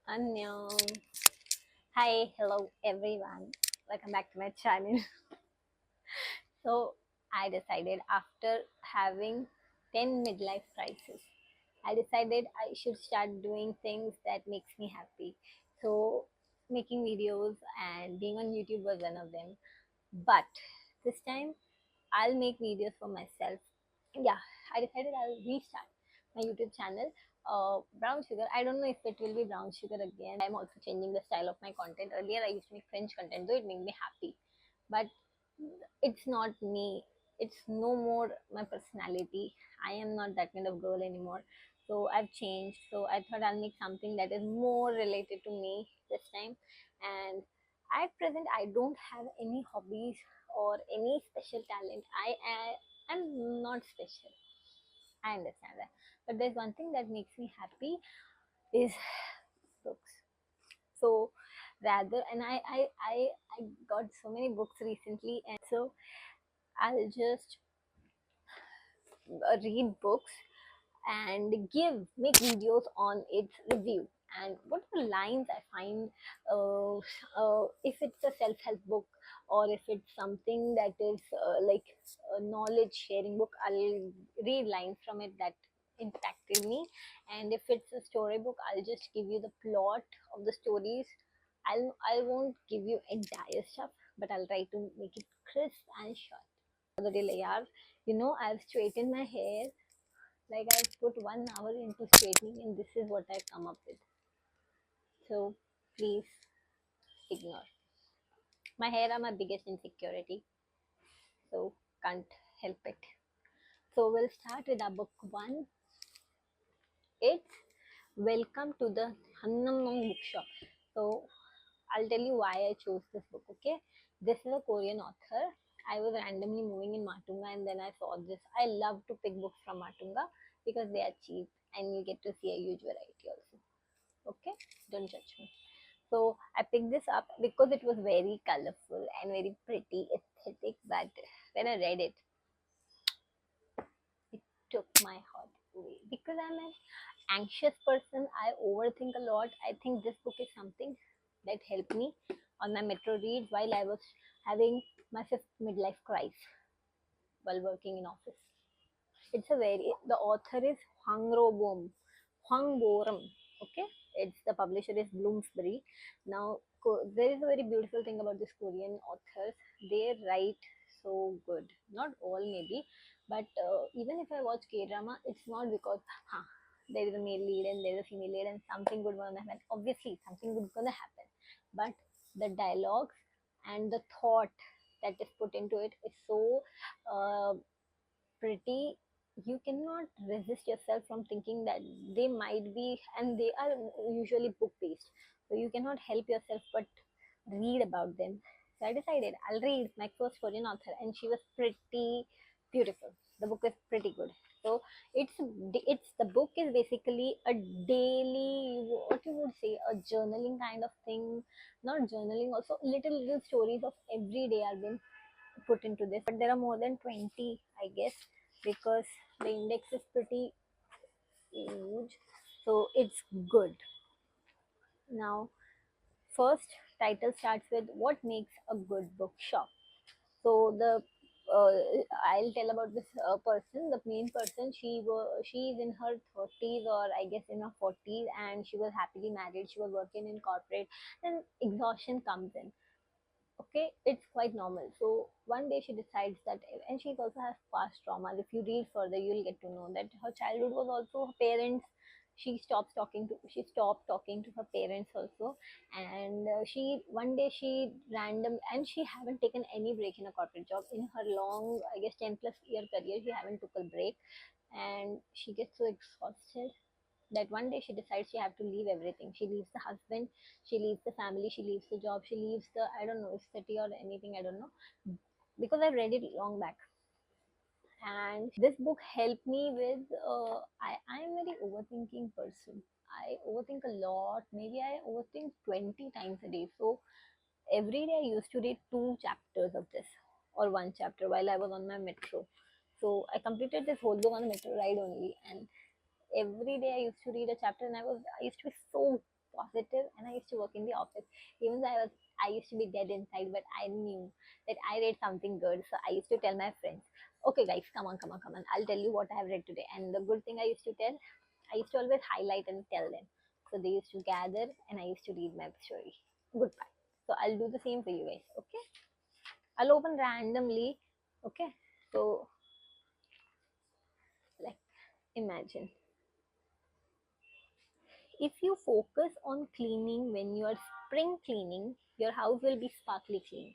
Annyeong. Hi, hello everyone. Welcome back to my channel. So, I decided after having 10 midlife crisis, I decided I should start doing things that makes me happy. So, making videos and being on YouTube was one of them. But this time, I'll make videos for myself. Yeah, I decided I'll restart my YouTube channel. Brown Sugar. I don't know if it will be Brown Sugar again. I'm also changing the style of my content. Earlier, I used to make French content, though it made me happy. But it's not me. It's no more my personality. I am not that kind of girl anymore. So I've changed. So I thought I'll make something that is more related to me this time. And at present, I don't have any hobbies or any special talent. I'm not special. I understand that. But there's one thing that makes me happy is books. So rather, and I got so many books recently, and so I'll just read books and make videos on its review. And what are the lines I find, if it's a self-help book or if it's something that is like a knowledge sharing book, I'll read lines from it that impacted me. And if it's a storybook, I'll just give you the plot of the stories. I won't give you entire stuff, but I'll try to make it crisp and short. The day, yaar, I've straightened my hair. Like, I put 1 hour into straightening, and this is what I come up with. So please ignore. My hair are my biggest insecurity, so can't help it. So we'll start with our book one. It's Welcome to the Hyunam Bookshop. So I'll tell you why I chose this book. Okay, this is a Korean author. I was randomly moving in Matunga and then I saw this. I love to pick books from Matunga because they are cheap and you get to see a huge variety also. Okay, don't judge me. So I picked this up because it was very colorful and very pretty aesthetic. But when I read it, it took my heart away. Because I'm an anxious person, I overthink a lot. I think this book is something that helped me on my metro reads while I was having my fifth midlife crisis while working in office. It's a very The author is Hwang Borum. Okay, it's the publisher is Bloomsbury. Now there is a very beautiful thing about this Korean authors. They write so good. Not all maybe, but even if I watch K drama, it's not because there is a male lead and there is a female lead and something good gonna happen. Obviously, something good gonna happen, but the dialogues and the thought that is put into it is so uh, pretty. You cannot resist yourself from thinking that they might be, and they are usually book based, so you cannot help yourself but read about them. So I decided I'll read my first Korean author, and she was pretty beautiful. The book is pretty good. So it's the book is basically a daily, what you would say, a journaling kind of thing. Not journaling, also little stories of every day are been put into this, but there are more than 20, I guess, because the index is pretty huge. So it's good. Now, first title starts with what makes a good bookshop. So the uh, I'll tell about this person. The main person, she's in her 30s, or I guess in her 40s, and she was happily married. She was working in corporate, and exhaustion comes in. Okay, it's quite normal. So one day she decides that, and she also has past traumas. If you read further, you'll get to know that her childhood was also her parents. She stopped talking to her parents also. And she one day she random and she haven't taken any break in a corporate job in her long, I guess, 10 plus year career. She haven't took a break, and she gets so exhausted that one day she decides she have to leave everything. She leaves the husband, she leaves the family, she leaves the job, she leaves the, I don't know, if city or anything, I don't know, because I read it long back. And this book helped me with I'm a very overthinking person. I overthink a lot. Maybe I overthink 20 times a day. So every day I used to read two chapters of this, or one chapter, while I was on my metro. So I completed this whole book on the metro ride only, and every day I used to read a chapter, and I used to be so positive, and I used to work in the office. Even though I used to be dead inside, but I knew that I read something good. So I used to tell my friends, okay guys, come on, come on, come on. I'll tell you what I have read today. And the good thing I used to tell, I used to always highlight and tell them. So they used to gather and I used to read my story. Goodbye. So I'll do the same for you guys. Okay. I'll open randomly. Okay. So like imagine if you focus on cleaning when you are spring cleaning, your house will be sparkly clean.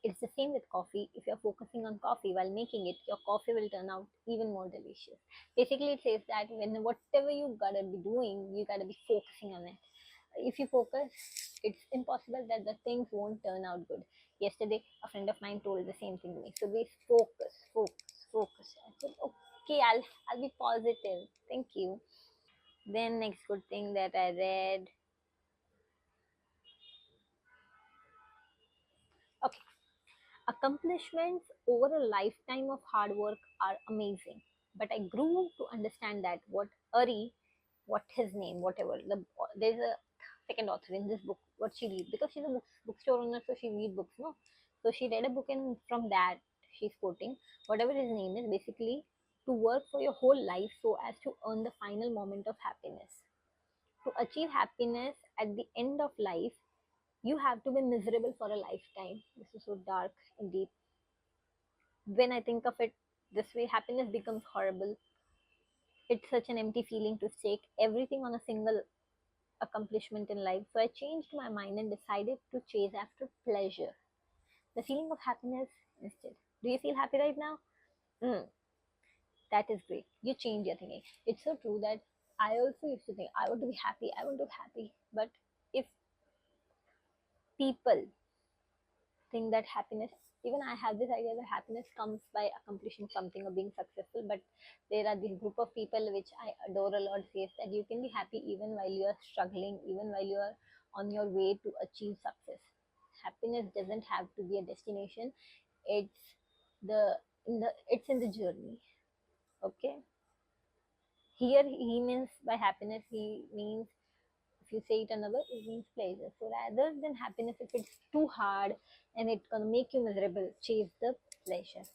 It's the same with coffee. If you're focusing on coffee while making it, your coffee will turn out even more delicious. Basically, it says that when whatever you gotta be doing, you gotta be focusing on it. If you focus, it's impossible that the things won't turn out good. Yesterday, a friend of mine told the same thing to me. So we focus, focus, focus. I said, okay, I'll be positive. Thank you. Then next good thing that I read. Okay, accomplishments over a lifetime of hard work are amazing. But I grew to understand that what his name, whatever, there's a second author in this book, what she reads, because she's a bookstore owner, so she read books, no? So she read a book and from that she's quoting, whatever his name is, basically to work for your whole life so as to earn the final moment of happiness. To achieve happiness at the end of life, you have to be miserable for a lifetime. This is so dark and deep. When I think of it this way, happiness becomes horrible. It's such an empty feeling to stake everything on a single accomplishment in life. So I changed my mind and decided to chase after pleasure, the feeling of happiness instead. Do you feel happy right now? Mm, that is great. You change your thinking. It's so true that I also used to think I want to be happy, I want to be happy. But if people think that happiness, even I have this idea that happiness comes by accomplishing something or being successful, but there are this group of people which I adore a lot says that you can be happy even while you are struggling, even while you are on your way to achieve success. Happiness doesn't have to be a destination. It's it's in the journey. Okay. Here he means by happiness, he means, if you say it another, it means pleasure. So rather than happiness, if it's too hard and it's gonna make you miserable, chase the pleasure.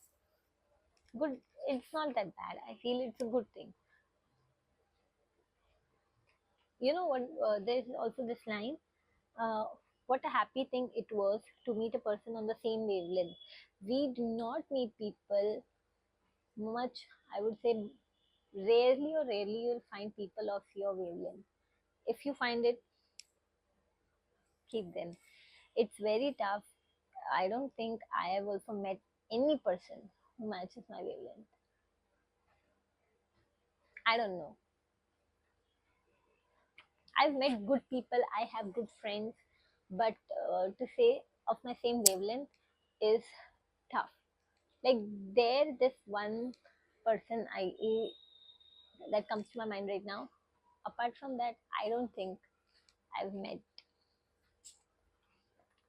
Good, it's not that bad. I feel it's a good thing. You know what? There's also this line. Uh, what a happy thing it was to meet a person on the same wavelength. We do not meet people much. I would say rarely you'll find people of your wavelength. If you find it, keep them. It's very tough. I don't think I have also met any person who matches my wavelength. I don't know. I've met good people, I have good friends, but to say of my same wavelength is tough. Like this one person that comes to my mind right now. Apart from that, I don't think I've met.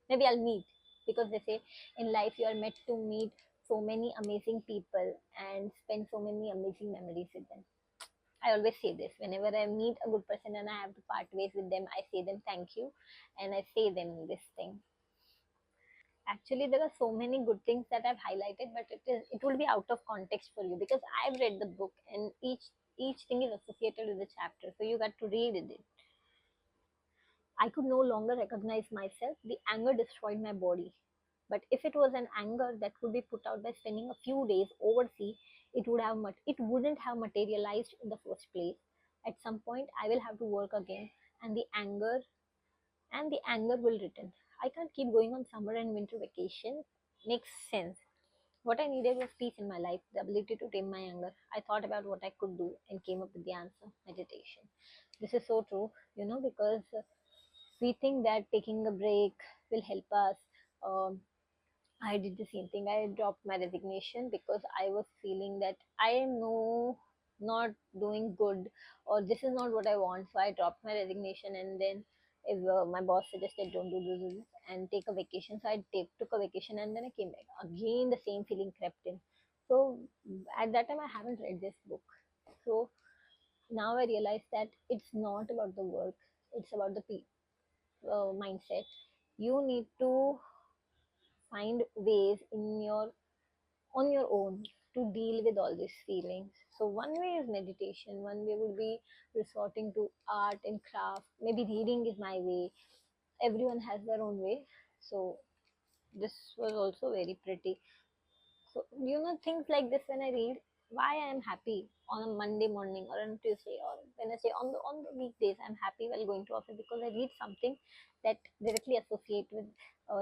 Maybe I'll meet, because they say in life you are meant to meet so many amazing people and spend so many amazing memories with them. I always say this whenever I meet a good person and I have to part ways with them. I say them thank you, and I say them this thing. Actually, there are so many good things that I've highlighted, but it will be out of context for you because I've read the book and each thing is associated with the chapter, so you got to read it. I could no longer recognize myself. The anger destroyed my body. But if it was an anger that could be put out by spending a few days overseas, it wouldn't have materialized in the first place. At some point, I will have to work again, and the anger will return. I can't keep going on summer and winter vacation. Makes sense. What I needed was peace in my life, the ability to tame my anger. I thought about what I could do and came up with the answer: meditation. This is so true, because we think that taking a break will help us. Um, I did the same thing. I dropped my resignation because I was feeling that I am not doing good, or this is not what I want. So I dropped my resignation, and then if my boss suggested don't do this and take a vacation, so took a vacation, and then I came back again. The same feeling crept in. So at that time, I haven't read this book. So now I realize that it's not about the work. It's about the mindset. You need to find ways in your on your own to deal with all these feelings. So one way is meditation, one way would be resorting to art and craft. Maybe reading is my way. Everyone has their own way. So this was also very pretty. So things like this when I read, why I am happy on a Monday morning or on Tuesday or Wednesday on the weekdays, I'm happy while going to office because I read something that directly associate with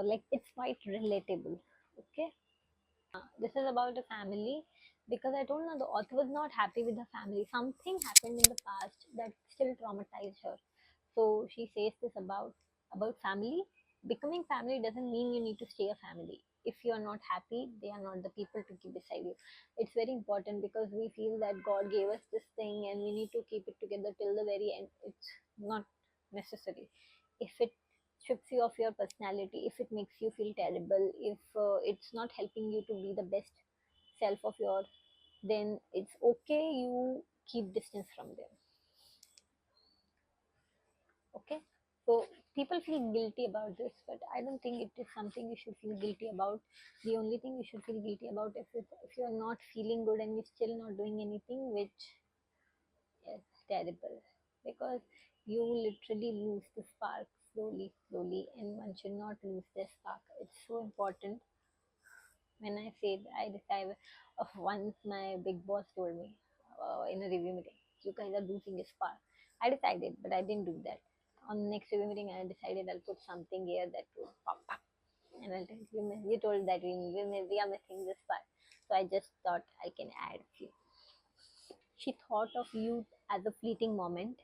like it's quite relatable. Okay. This is about a family because I don't know, the author was not happy with the family. Something happened in the past that still traumatized her. So she says this about family. Becoming family doesn't mean you need to stay a family. If you are not happy, they are not the people to keep beside you. It's very important because we feel that God gave us this thing and we need to keep it together till the very end. It's not necessary. If it strips you of your personality, if it makes you feel terrible, if it's not helping you to be the best self of yours, then it's okay, you keep distance from them. Okay. So people feel guilty about this, but I don't think it is something you should feel guilty about. The only thing you should feel guilty about if you're not feeling good and you're still not doing anything, which is terrible, because you literally lose the spark slowly, and one should not lose their spark. It's so important. When I said I decided, once my big boss told me in a review meeting, you guys are losing a spark. I decided, but I didn't do that. On the next review meeting, I decided I'll put something here that will pop up. And I'll tell you, you told that we are missing this part. So I just thought I can add a few. She thought of youth as a fleeting moment.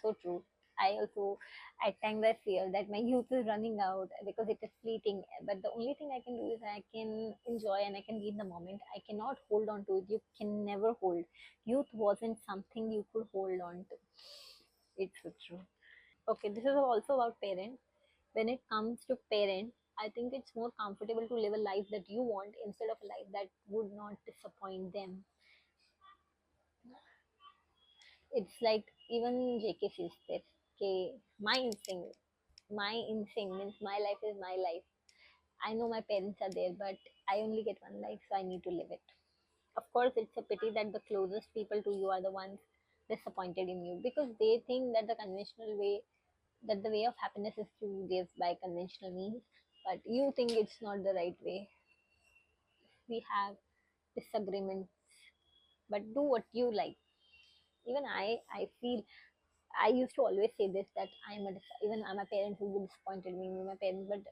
So true. I also, at times, I fear that my youth is running out because it is fleeting. But the only thing I can do is I can enjoy and I can be in the moment. I cannot hold on to it. You can never hold. Youth wasn't something you could hold on to. It's so true. Okay, this is also about parents. When it comes to parents, I think it's more comfortable to live a life that you want instead of a life that would not disappoint them. It's like even JK says this. Okay, my instinct means my life is my life. I know my parents are there, but I only get one life, so I need to live it. Of course, it's a pity that the closest people to you are the ones disappointed in you because they think that the way of happiness is to give by conventional means, but you think it's not the right way. We have disagreements, but do what you like. Even I feel I used to always say this that even my parents would be disappointed me with my parents, but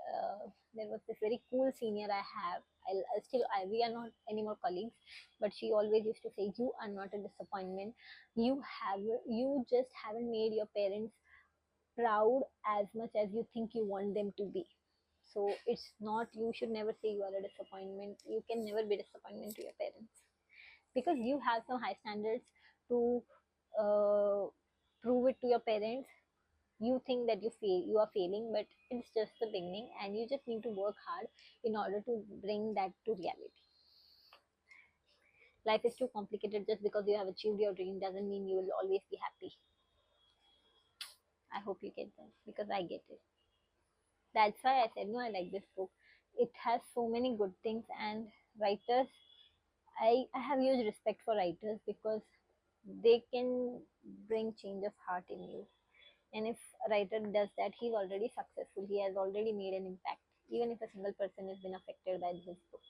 there was this very cool senior I have. We are not anymore colleagues, but she always used to say, "You are not a disappointment. You just haven't made your parents proud as much as you think you want them to be. So it's not, you should never say you are a disappointment. You can never be a disappointment to your parents because you have some high standards to uh, prove it to your parents. You think that you are failing, but it's just the beginning, and you just need to work hard in order to bring that to reality. Life is too complicated. Just because you have achieved your dream doesn't mean you will always be happy. I hope you get that because I get it. That's why I said no, I like this book. It has so many good things, and writers, I have huge respect for writers because they can bring change of heart in you. And if a writer does that, he's already successful. He has already made an impact, even if a single person has been affected by this book.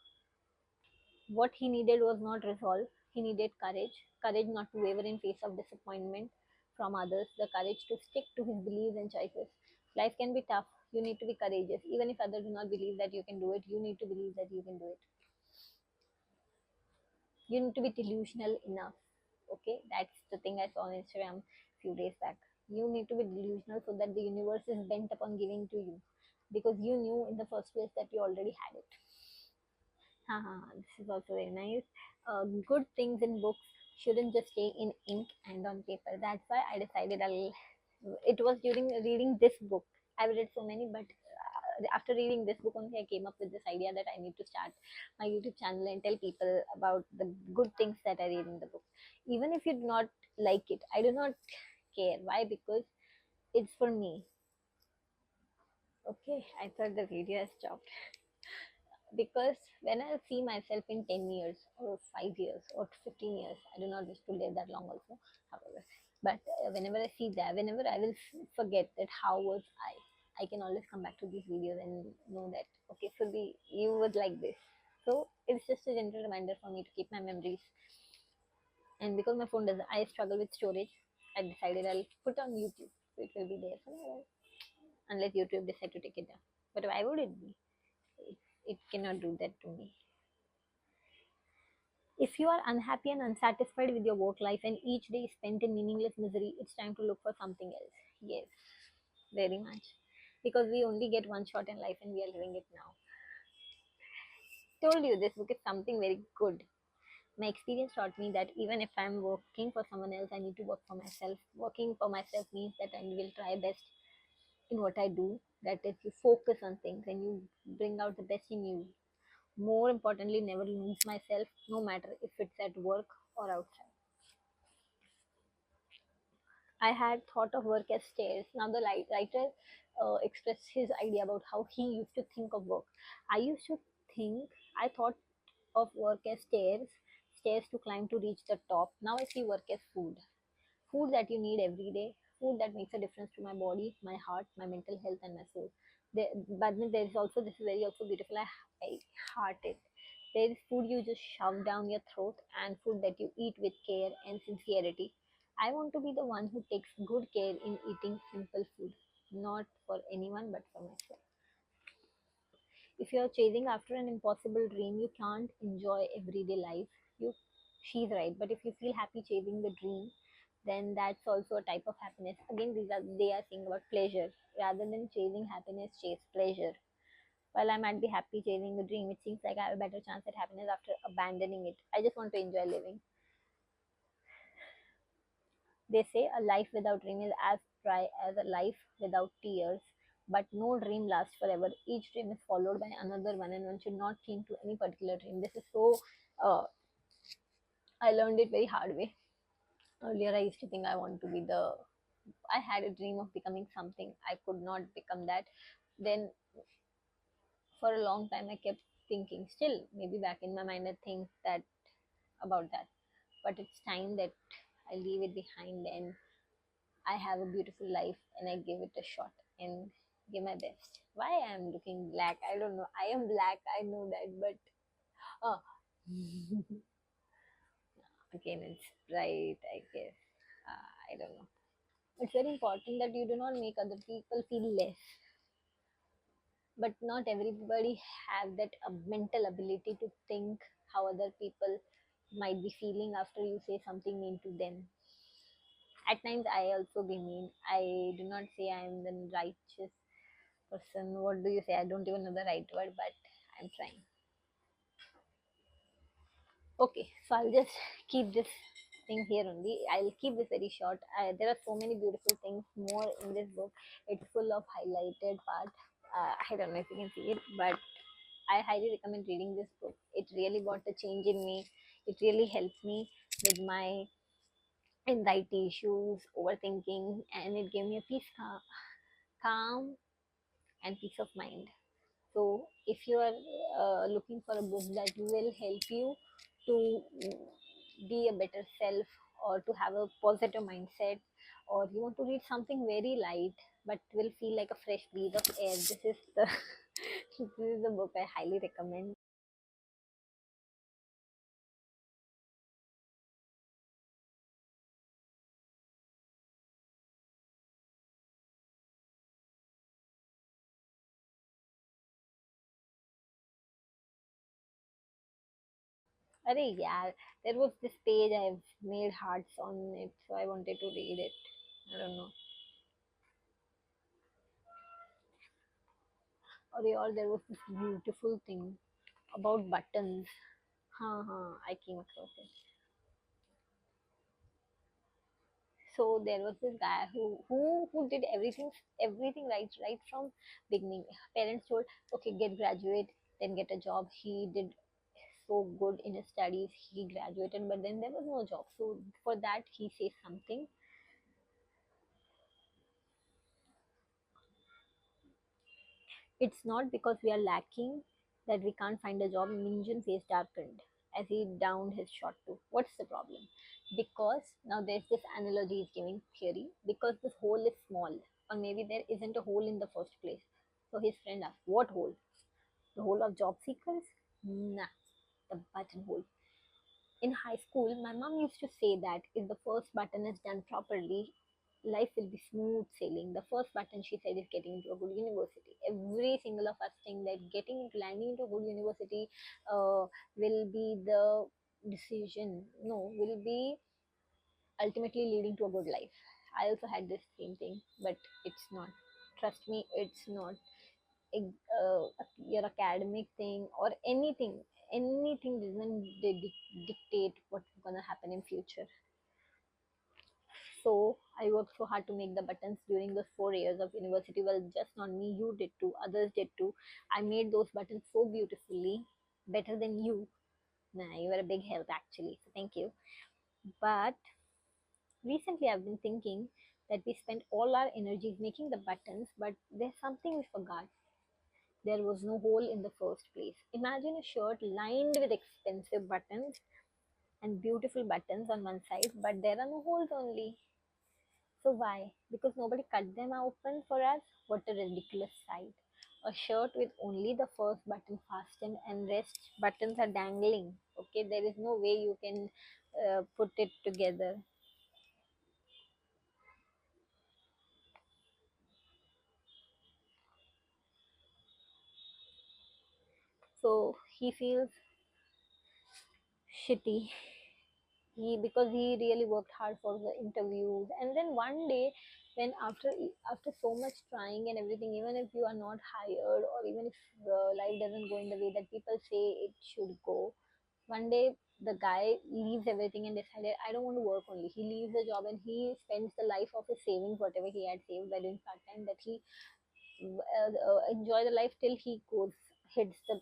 What he needed was not resolve, he needed courage. Courage not to waver in face of disappointment from others, the courage to stick to his beliefs and choices. Life can be tough. You need to be courageous. Even if others do not believe that you can do it, you need to believe that you can do it. You need to be delusional enough. Okay, that's the thing I saw on Instagram a few days back. You need to be delusional so that the universe is bent upon giving to you because you knew in the first place that you already had it. This is also very nice. Good things in books shouldn't just stay in ink and on paper. That's why I decided I'll. It was during reading this book. I've read so many, but after reading this book only, I came up with this idea that I need to start my YouTube channel and tell people about the good things that I read in the book. Even if you do not like it, I do not care. Why? Because it's for me. Okay, I thought the video has stopped. Because when I see myself in 10 years or 5 years or 15 years, I do not wish to live that long also, however. But whenever I see that, whenever I will forget that how was I can always come back to these videos and know that, okay, Surbhi, you was like this. So it's just a gentle reminder for me to keep my memories. And because my phone does, I struggle with storage, I decided I'll put on YouTube. So it will be there forever, unless YouTube decide to take it down. But why would it be? It cannot do that to me. If you are unhappy and unsatisfied with your work life and each day is spent in meaningless misery, it's time to look for something else. Yes, very much. Because we only get one shot in life and we are living it now. Told you this book is something very good. My experience taught me that even if I'm working for someone else, I need to work for myself. Working for myself means that I will try best in what I do. That if you focus on things and you bring out the best in you. More importantly, never lose myself, no matter if it's at work or outside. I had thought of work as stairs. Now the writer expressed his idea about how he used to think of work. I used to think, I thought of work as stairs, stairs to climb to reach the top. Now I see work as food, food that you need every day, food that makes a difference to my body, my heart, my mental health, and my soul. But then there is also, this is very also beautiful. I heart it. There is food you just shove down your throat, and food that you eat with care and sincerity. I want to be the one who takes good care in eating simple food, not for anyone but for myself. If you're chasing after an impossible dream, you can't enjoy everyday life. You, she's right. But if you feel happy chasing the dream, then that's also a type of happiness. Again, these are they are saying about pleasure rather than chasing happiness. Chase pleasure. While I might be happy chasing the dream, it seems like I have a better chance at happiness after abandoning it. I just want to enjoy living. They say a life without dream is as dry as a life without tears. But no dream lasts forever. Each dream is followed by another one, and one should not cling to any particular dream. This is so. I learned it very hard way. Earlier, I used to think I want to be the. I had a dream of becoming something. I could not become that. Then, for a long time, I kept thinking. Still, maybe back in my mind, I think that about that. But it's time that I leave it behind and I have a beautiful life and I give it a shot and give my best. Why I am looking black? I don't know. I am black. I know that, but oh, again, it's bright. I guess. I don't know. It's very important that you do not make other people feel less. But not everybody have that mental ability to think how other people might be feeling after you say something mean to them. At times, I also be mean. I do not say I am the righteous person. What do you say? I don't even know the right word, but I'm trying. Okay, so I'll just keep this thing here only. I'll keep this very short. There are so many beautiful things more in this book. It's full of highlighted part. I don't know if you can see it, but I highly recommend reading this book. It really brought a change in me. It really helped me with my anxiety issues, overthinking, and it gave me a calm and peace of mind. So, if you are looking for a book that will help you to be a better self or to have a positive mindset, or you want to read something very light but will feel like a fresh breeze of air, this is the this is the book I highly recommend. Arey, yeah, there was this page I've made hearts on it, so I wanted to read it. I don't know. Or there was this beautiful thing about buttons. I came across it. So there was this guy who did everything right from beginning. Parents told, okay, get graduate, then get a job. He did so good in his studies. He graduated, but then there was no job. So for that, he says something. It's not because we are lacking that we can't find a job. Minjun face darkened as he downed his shot too. What's the problem? Because now there's this analogy he's giving theory. Because this hole is small, or maybe there isn't a hole in the first place. So his friend asked, "What hole? The hole of job seekers?" Nah, the buttonhole. In high school, my mom used to say that if the first button is done properly, life will be smooth sailing. The first button, she said, is getting into a good university. Every single of us think that getting into landing into a good university will be the decision. No, will be ultimately leading to a good life. I also had this same thing, but it's not. Trust me, it's not. Your academic thing or anything doesn't dictate what's gonna happen in future. So I worked so hard to make the buttons during those 4 years of university. Well, just not me, you did too, others did too. I made those buttons so beautifully, better than you. Nah, you were a big help actually, so thank you. But recently I've been thinking that we spent all our energies making the buttons, but there's something we forgot. There was no hole in the first place. Imagine a shirt lined with expensive buttons and beautiful buttons on one side, but there are no holes only. So why? Because nobody cut them open for us? What a ridiculous sight. A shirt with only the first button fastened and rest buttons are dangling. Okay, there is no way you can put it together. So he feels shitty. Because he really worked hard for the interviews, and then one day when after so much trying and everything, even if you are not hired, or even if the life doesn't go in the way that people say it should go, one day the guy leaves everything and decided, I don't want to work only. He leaves the job and he spends the life of his savings, whatever he had saved by doing part time, that he enjoy the life till he goes hits the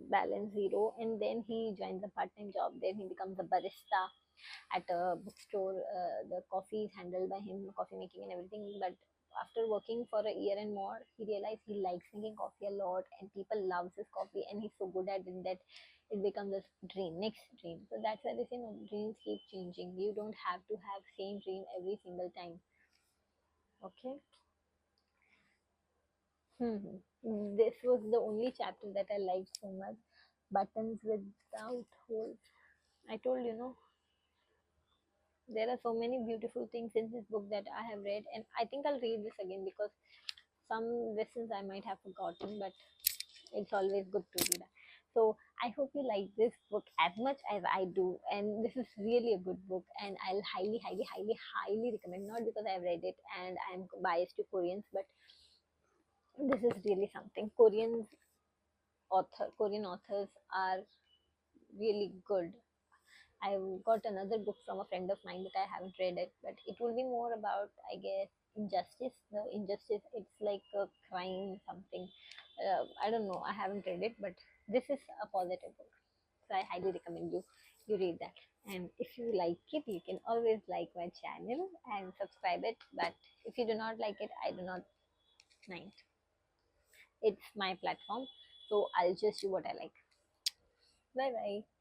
balance zero, and then he joins a part-time job. Then he becomes a barista at a bookstore. The coffee is handled by him, coffee making and everything. But after working for a year and more, he realized he likes making coffee a lot, and people loves his coffee, and he's so good at it that it becomes a dream, next dream. So that's why they say no, dreams keep changing. You don't have to have same dream every single time. Okay. This was the only chapter that I liked so much. Buttons without holes. I told you, no, there are so many beautiful things in this book that I have read, and I think I'll read this again because some lessons I might have forgotten, but it's always good to read. So I hope you like this book as much as I do, and this is really a good book, and I'll highly recommend. Not because I've read it and I'm biased to Koreans, but this is really something. Korean authors are really good. I've got another book from a friend of mine that I haven't read it, but it will be more about, I guess, injustice. The injustice, it's like a crime, something. I don't know. I haven't read it, but this is a positive book, so I highly recommend you read that. And if you like it, you can always like my channel and subscribe it. But if you do not like it, I do not mind. It's my platform, so I'll just do what I like. Bye bye.